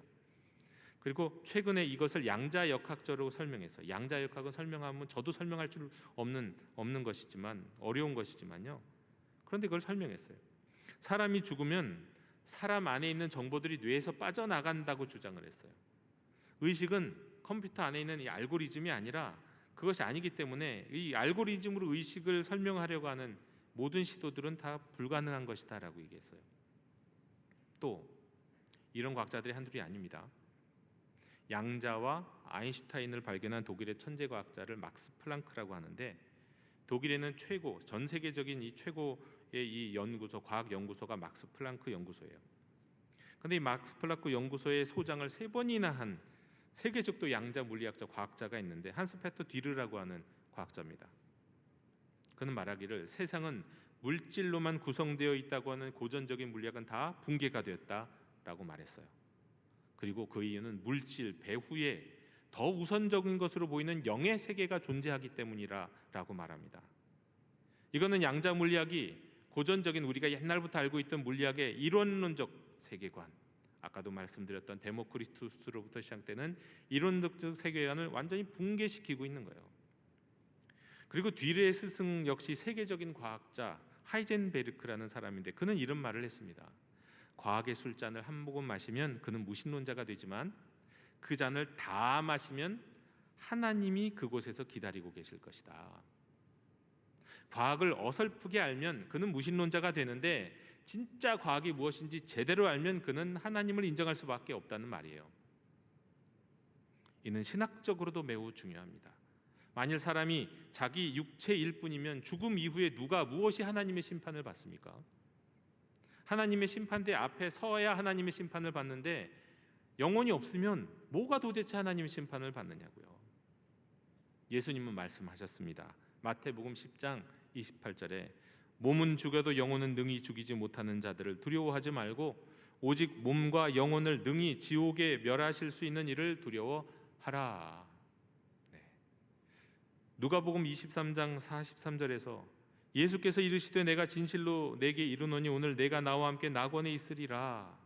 그리고 최근에 이것을 양자역학적으로 설명했어요. 양자역학은 설명하면 저도 설명할 줄 없는 것이지만 어려운 것이지만요. 그런데 그걸 설명했어요. 사람이 죽으면 사람 안에 있는 정보들이 뇌에서 빠져나간다고 주장을 했어요. 의식은 컴퓨터 안에 있는 이 알고리즘이 아니라 그것이 아니기 때문에 이 알고리즘으로 의식을 설명하려고 하는 모든 시도들은 다 불가능한 것이다라고 얘기했어요. 또 이런 과학자들이 한둘이 아닙니다. 양자와 아인슈타인을 발견한 독일의 천재 과학자를 막스 플랑크라고 하는데, 독일에는 전 세계적인 이 최고의 이 연구소, 과학 연구소가 막스 플랑크 연구소예요. 그런데 이 막스 플랑크 연구소의 소장을 3번이나 한 세계적도 양자 물리학자 과학자가 있는데, 한스 페터 뒤르라고 하는 과학자입니다. 그는 말하기를 세상은 물질로만 구성되어 있다고 하는 고전적인 물리학은 다 붕괴가 되었다라고 말했어요. 그리고 그 이유는 물질 배후에 더 우선적인 것으로 보이는 영의 세계가 존재하기 때문이라고 말합니다. 이거는 양자 물리학이 고전적인 우리가 옛날부터 알고 있던 물리학의 이론론적 세계관, 아까도 말씀드렸던 데모크리투스로부터 시작되는 이론적 세계관을 완전히 붕괴시키고 있는 거예요. 그리고 뒤르의 스승 역시 세계적인 과학자 하이젠베르크라는 사람인데, 그는 이런 말을 했습니다. 과학의 술잔을 한 모금 마시면 그는 무신론자가 되지만 그 잔을 다 마시면 하나님이 그곳에서 기다리고 계실 것이다. 과학을 어설프게 알면 그는 무신론자가 되는데, 진짜 과학이 무엇인지 제대로 알면 그는 하나님을 인정할 수밖에 없다는 말이에요. 이는 신학적으로도 매우 중요합니다. 만일 사람이 자기 육체일 뿐이면 죽음 이후에 누가 무엇이 하나님의 심판을 받습니까? 하나님의 심판대 앞에 서야 하나님의 심판을 받는데, 영혼이 없으면 뭐가 도대체 하나님의 심판을 받느냐고요. 예수님은 말씀하셨습니다. 마태복음 10장 28절에 몸은 죽여도 영혼은 능히 죽이지 못하는 자들을 두려워하지 말고 오직 몸과 영혼을 능히 지옥에 멸하실 수 있는 이를 두려워하라. 누가복음 23장 43절에서 예수께서 이르시되 내가 진실로 내게 이르노니 오늘 내가 나와 함께 낙원에 있으리라.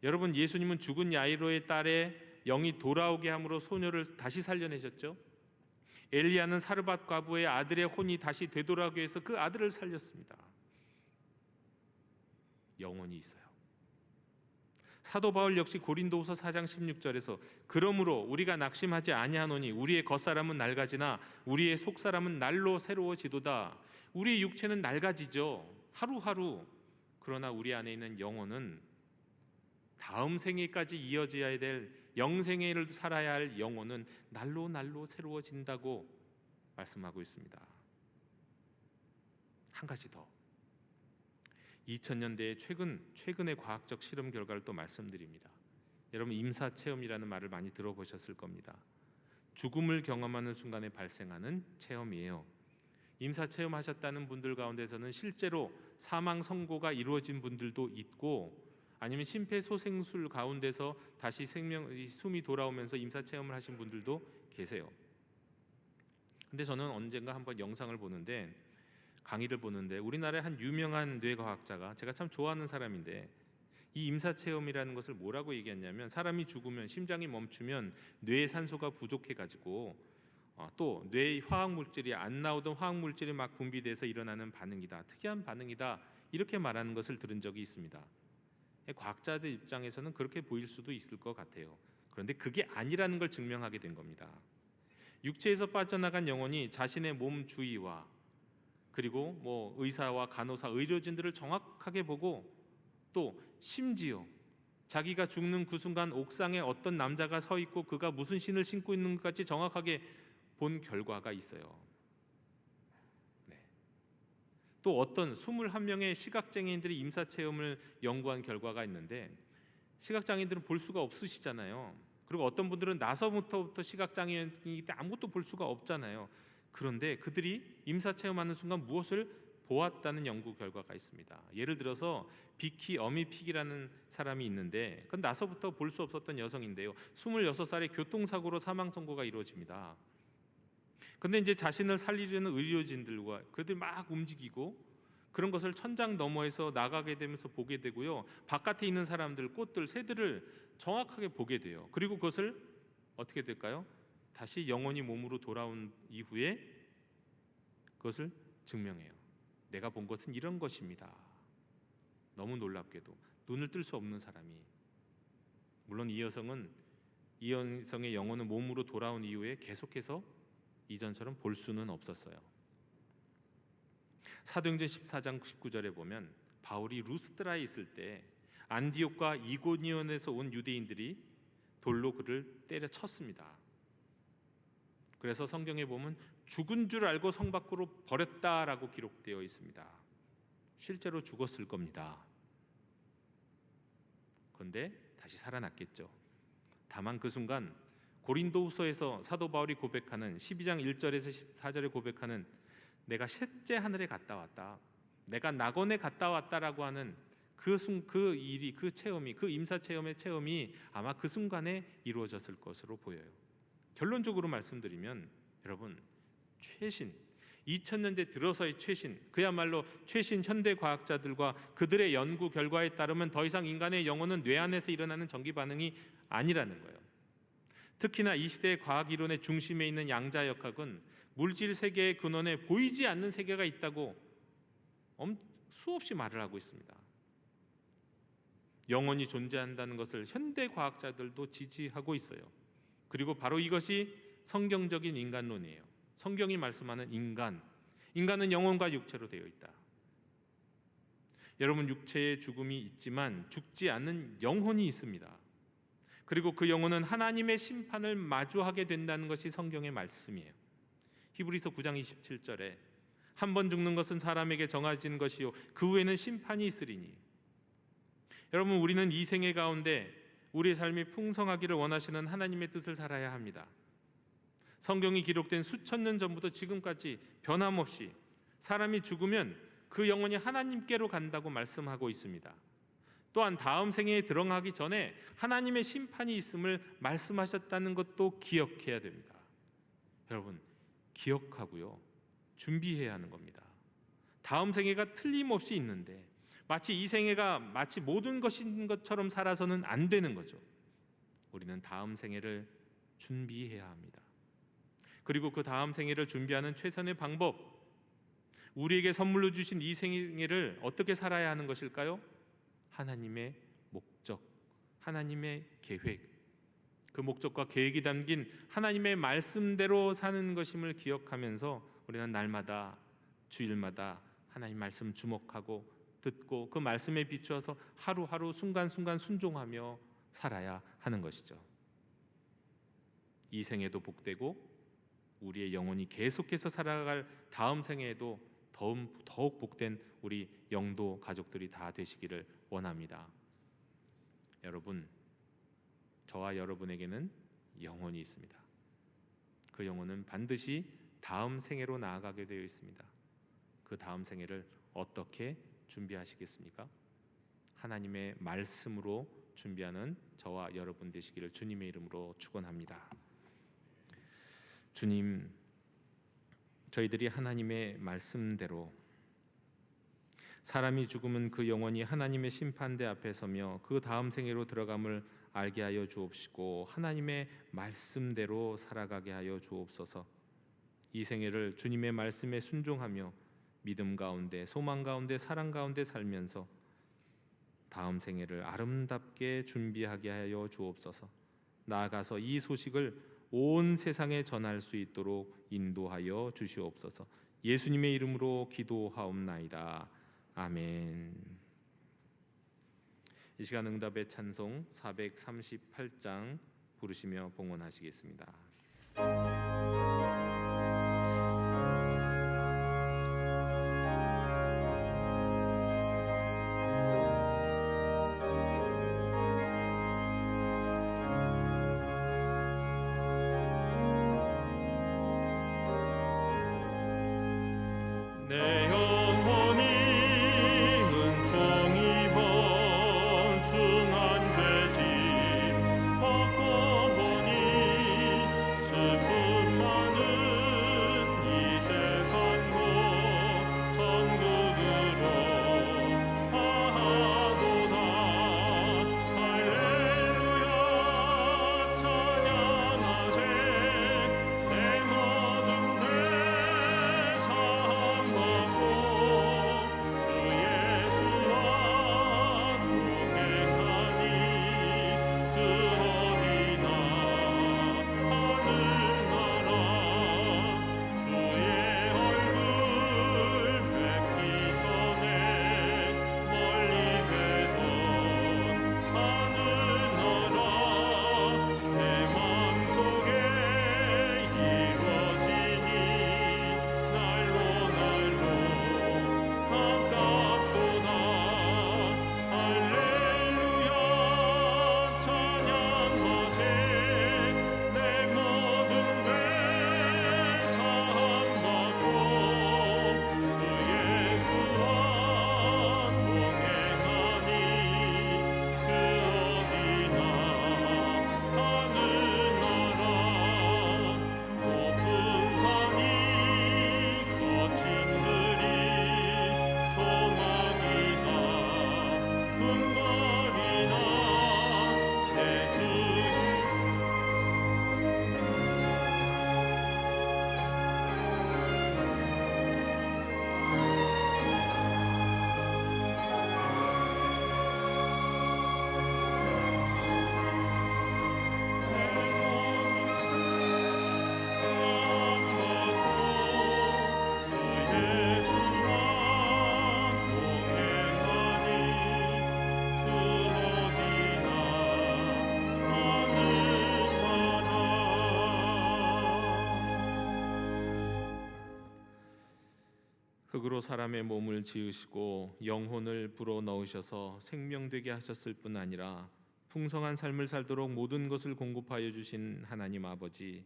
여러분, 예수님은 죽은 야이로의 딸의 영이 돌아오게 함으로 소녀를 다시 살려내셨죠. 엘리야는 사르밧 과부의 아들의 혼이 다시 되돌아오기 위해서 그 아들을 살렸습니다. 영혼이 있어요. 사도 바울 역시 고린도후서 4장 16절에서 그러므로 우리가 낙심하지 아니하노니 우리의 겉사람은 낡아지나 우리의 속사람은 날로 새로워지도다. 우리의 육체는 낡아지죠, 하루하루. 그러나 우리 안에 있는 영혼은 다음 생애까지 이어져야 될 영생애를 살아야 할 영혼은 날로 새로워진다고 말씀하고 있습니다. 한 가지 더, 2000년대의 최근의 과학적 실험 결과를 또 말씀드립니다. 여러분, 임사체험이라는 말을 많이 들어보셨을 겁니다. 죽음을 경험하는 순간에 발생하는 체험이에요. 임사체험 하셨다는 분들 가운데서는 실제로 사망 선고가 이루어진 분들도 있고, 아니면 심폐소생술 가운데서 다시 숨이 돌아오면서 임사체험을 하신 분들도 계세요. 근데 저는 언젠가 한번 영상을 보는데, 강의를 보는데 우리나라의 한 유명한 뇌과학자가, 제가 참 좋아하는 사람인데, 이 임사체험이라는 것을 뭐라고 얘기했냐면, 사람이 죽으면 심장이 멈추면 뇌에 산소가 부족해가지고 또 뇌의 화학물질이 안 나오던 화학물질이 막 분비돼서 일어나는 반응이다, 특이한 반응이다, 이렇게 말하는 것을 들은 적이 있습니다. 과학자들 입장에서는 그렇게 보일 수도 있을 것 같아요. 그런데 그게 아니라는 걸 증명하게 된 겁니다. 육체에서 빠져나간 영혼이 자신의 몸 주위와 그리고 의사와 간호사, 의료진들을 정확하게 보고, 또 심지어 자기가 죽는 그 순간 옥상에 어떤 남자가 서 있고 그가 무슨 신을 신고 있는 것까지 정확하게 본 결과가 있어요. 또 어떤 21명의 시각장애인들이 임사체험을 연구한 결과가 있는데, 시각장애인들은 볼 수가 없으시잖아요. 그리고 어떤 분들은 나서부터 시각장애인이기 때문에 아무것도 볼 수가 없잖아요. 그런데 그들이 임사체험하는 순간 무엇을 보았다는 연구 결과가 있습니다. 예를 들어서 비키 어미픽이라는 사람이 있는데 그건 나서부터 볼 수 없었던 여성인데요. 26살에 교통사고로 사망 선고가 이루어집니다. 근데 이제 자신을 살리려는 의료진들과 그들 막 움직이고 그런 것을 천장 너머에서 나가게 되면서 보게 되고요. 바깥에 있는 사람들, 꽃들, 새들을 정확하게 보게 돼요. 그리고 그것을 어떻게 될까요? 다시 영혼이 몸으로 돌아온 이후에 그것을 증명해요. 내가 본 것은 이런 것입니다. 너무 놀랍게도 눈을 뜰 수 없는 사람이, 물론 이 여성의 영혼은 몸으로 돌아온 이후에 계속해서 이전처럼 볼 수는 없었어요. 사도행전 14장 19절에 보면 바울이 루스드라에 있을 때 안디옥과 이고니온에서 온 유대인들이 돌로 그를 때려쳤습니다. 그래서 성경에 보면 죽은 줄 알고 성 밖으로 버렸다라고 기록되어 있습니다. 실제로 죽었을 겁니다. 그런데 다시 살아났겠죠. 다만 그 순간 고린도후서에서 사도 바울이 고백하는 12장 1절에서 14절에 고백하는 내가 셋째 하늘에 갔다 왔다, 내가 낙원에 갔다 왔다라고 하는 그 일이, 그 체험이, 그 임사 체험의 체험이 아마 그 순간에 이루어졌을 것으로 보여요. 결론적으로 말씀드리면 여러분, 최신 2000년대 들어서의 최신, 그야말로 최신 현대 과학자들과 그들의 연구 결과에 따르면 더 이상 인간의 영혼은 뇌 안에서 일어나는 전기 반응이 아니라는 거예요. 특히나 이 시대의 과학 이론의 중심에 있는 양자역학은 물질 세계의 근원에 보이지 않는 세계가 있다고 수없이 말을 하고 있습니다. 영혼이 존재한다는 것을 현대 과학자들도 지지하고 있어요. 그리고 바로 이것이 성경적인 인간론이에요. 성경이 말씀하는 인간은 영혼과 육체로 되어 있다. 여러분, 육체의 죽음이 있지만 죽지 않는 영혼이 있습니다. 그리고 그 영혼은 하나님의 심판을 마주하게 된다는 것이 성경의 말씀이에요. 히브리서 9장 27절에 한 번 죽는 것은 사람에게 정해진 것이요 그 후에는 심판이 있으리니. 여러분, 우리는 이 생애 가운데 우리의 삶이 풍성하기를 원하시는 하나님의 뜻을 살아야 합니다. 성경이 기록된 수천 년 전부터 지금까지 변함없이 사람이 죽으면 그 영혼이 하나님께로 간다고 말씀하고 있습니다. 또한 다음 생애에 들어가기 전에 하나님의 심판이 있음을 말씀하셨다는 것도 기억해야 됩니다. 여러분, 기억하고요, 준비해야 하는 겁니다. 다음 생애가 틀림없이 있는데 마치 이 생애가 마치 모든 것인 것처럼 살아서는 안 되는 거죠. 우리는 다음 생애를 준비해야 합니다. 그리고 그 다음 생애를 준비하는 최선의 방법, 우리에게 선물로 주신 이 생애를 어떻게 살아야 하는 것일까요? 하나님의 목적, 하나님의 계획, 그 목적과 계획이 담긴 하나님의 말씀대로 사는 것임을 기억하면서 우리는 날마다, 주일마다 하나님 말씀 주목하고 듣고 그 말씀에 비추어서 하루하루 순간순간 순종하며 살아야 하는 것이죠. 이 생에도 복되고 우리의 영혼이 계속해서 살아갈 다음 생에도 더욱 복된 우리 영도 가족들이 다 되시기를 원합니다. 여러분, 저와 여러분에게는 영혼이 있습니다. 그 영혼은 반드시 다음 생애로 나아가게 되어 있습니다. 그 다음 생애를 어떻게 준비하시겠습니까? 하나님의 말씀으로 준비하는 저와 여러분 되시기를 주님의 이름으로 축원합니다. 주님, 저희들이 하나님의 말씀대로 사람이 죽으면 그 영혼이 하나님의 심판대 앞에 서며 그 다음 생애로 들어감을 알게 하여 주옵시고 하나님의 말씀대로 살아가게 하여 주옵소서. 이 생애를 주님의 말씀에 순종하며 믿음 가운데, 소망 가운데, 사랑 가운데 살면서 다음 생애를 아름답게 준비하게 하여 주옵소서. 나아가서 이 소식을 온 세상에 전할 수 있도록 인도하여 주시옵소서. 예수님의 이름으로 기도하옵나이다. 아멘. 이 시간 응답의 찬송 438장 부르시며 봉헌하시겠습니다. 내 영혼이 은총 입어 중한 죄짐 벗고 보니 슬픔 많은 이 세상도 천국으로 하도다. 할렐루야 찬양하세. 내 모든 죄 사함받고 주 예수와 동행하니 그 어디나 하늘나라. 주의 얼굴 뵙기 전에 멀리 뵈던 하늘나라 내 맘속에 이루어지니 날로 가깝도다. 할렐루야 찬양하세. 내 모든 죄 사함받고 주 예수와 동행하니 그 어디나 하늘나라. 높은 산이 거친 들이 소망이나 궁궐이나 내 주 흙으로 사람의 몸을 지으시고 영혼을 불어 넣으셔서 생명되게 하셨을 뿐 아니라 풍성한 삶을 살도록 모든 것을 공급하여 주신 하나님 아버지,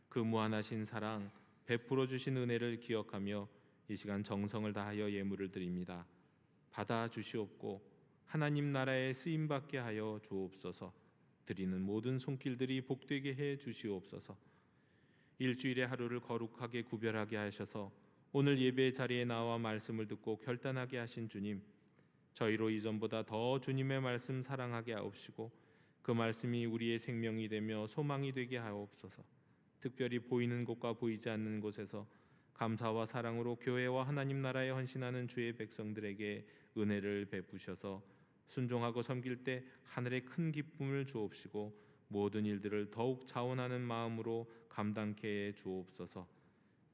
그 무한하신 사랑, 베풀어 주신 은혜를 기억하며 이 시간 정성을 다하여 예물을 드립니다. 받아 주시옵고 하나님 나라에 쓰임 받게 하여 주옵소서. 드리는 모든 손길들이 복되게 해 주시옵소서. 일주일의 하루를 거룩하게 구별하게 하셔서 오늘 예배 자리에 나와 말씀을 듣고 결단하게 하신 주님, 저희로 이전보다 더 주님의 말씀 사랑하게 하옵시고 그 말씀이 우리의 생명이 되며 소망이 되게 하옵소서. 특별히 보이는 곳과 보이지 않는 곳에서 감사와 사랑으로 교회와 하나님 나라에 헌신하는 주의 백성들에게 은혜를 베푸셔서 순종하고 섬길 때 하늘의 큰 기쁨을 주옵시고 모든 일들을 더욱 자원하는 마음으로 감당케 해 주옵소서.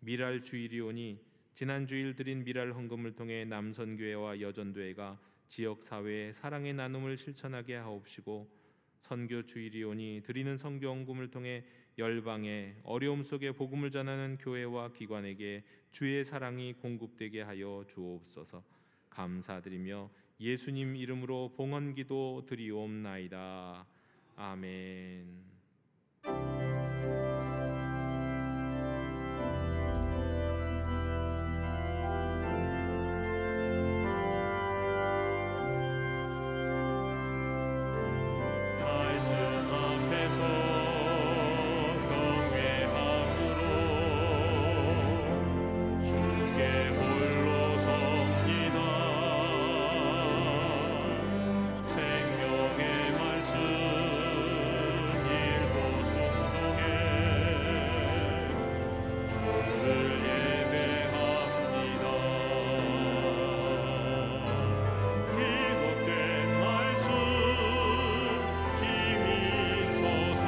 미랄 주일이 오니 지난 주일 드린 미랄 헌금을 통해 남선교회와 여전교회가 지역사회의 사랑의 나눔을 실천하게 하옵시고 선교 주일이 오니 드리는 선교 헌금을 통해 열방의 어려움 속에 복음을 전하는 교회와 기관에게 주의 사랑이 공급되게 하여 주옵소서. 감사드리며 예수님 이름으로 봉헌기도 드리옵나이다. 아멘. 말씀 앞에서 경외함으로 주께 홀로 섭니다. 생명의 말씀 일보 순종해 주를 예배합니다. 기록된 말씀 힘이 있어서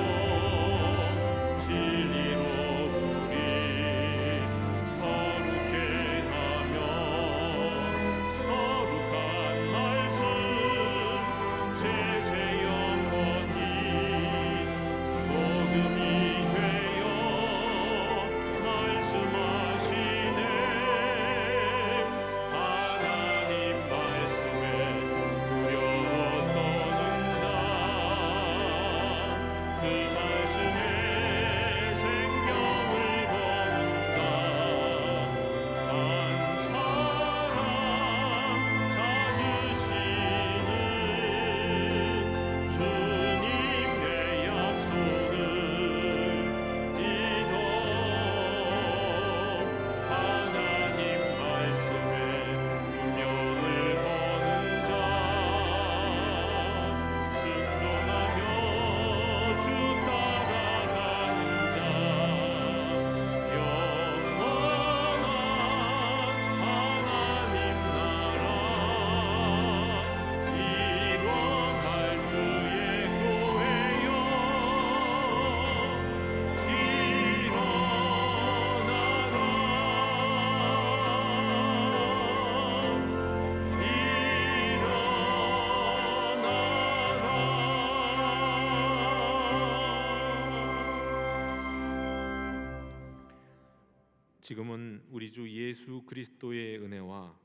지금은 우리 주 예수 그리스도의 은혜와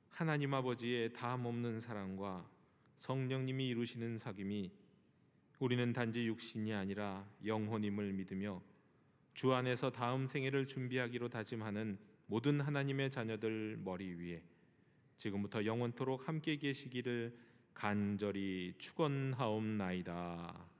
하나님 아버지의 다함없는 사랑과 성령님이 이루시는 사귐이 우리는 단지 육신이 아니라 영혼임을 믿으며 주 안에서 다음 생애를 준비하기로 다짐하는 모든 하나님의 자녀들 머리 위에 지금부터 영원토록 함께 계시기를 간절히 축원하옵나이다.